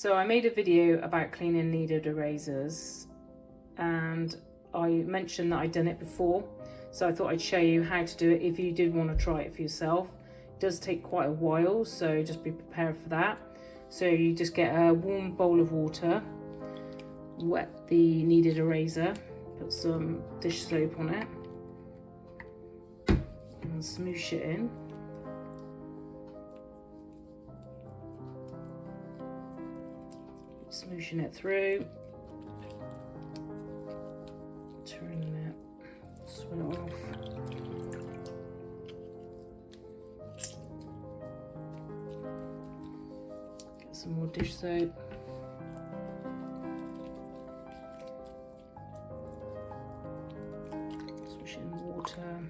So I made a video about cleaning kneaded erasers, and I mentioned that I'd done it before, so I thought I'd show you how to do it if you did want to try it for yourself. It does take quite a while, so just be prepared for that. So you just get a warm bowl of water, wet the kneaded eraser, put some dish soap on it and smoosh it in. Smooshing it through, turning it, swing it off. Get some more dish soap. Swish in water.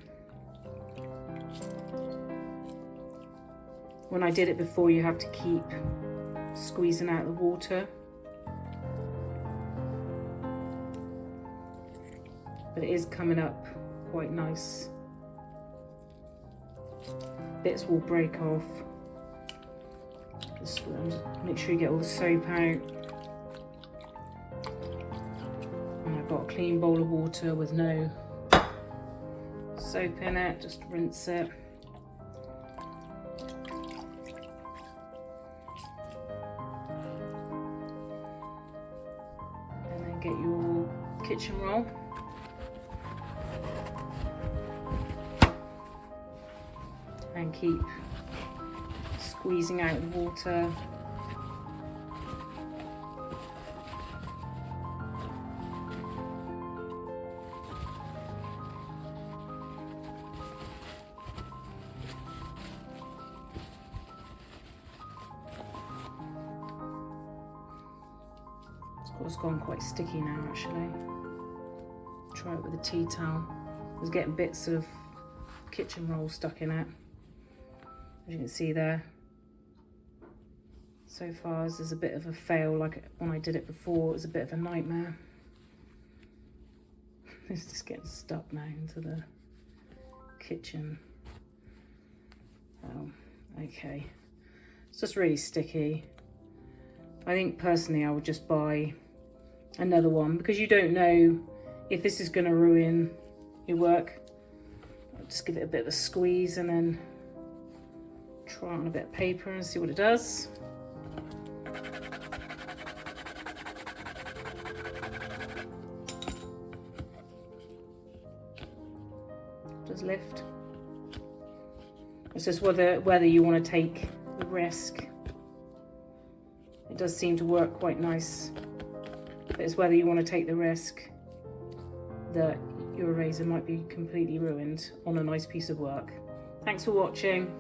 When I did it before, you have to keep squeezing out the water. But it is coming up quite nice. Bits will break off. Just make sure you get all the soap out. And I've got a clean bowl of water with no soap in it, just rinse it. And then get your kitchen roll. And keep squeezing out the water. It's gone quite sticky now actually. Try it with a tea towel. I was getting bits of kitchen roll stuck in it. As you can see there, so far this is a bit of a fail. Like when I did it before, it was a bit of a nightmare. It's just getting stuck now into the kitchen. Oh, okay. It's just really sticky. I think personally I would just buy another one because you don't know if this is going to ruin your work. I'll just give it a bit of a squeeze and then try on a bit of paper and see what it does. It does lift. It's just whether you want to take the risk. It does seem to work quite nice, but it's whether you want to take the risk that your eraser might be completely ruined on a nice piece of work. Thanks for watching.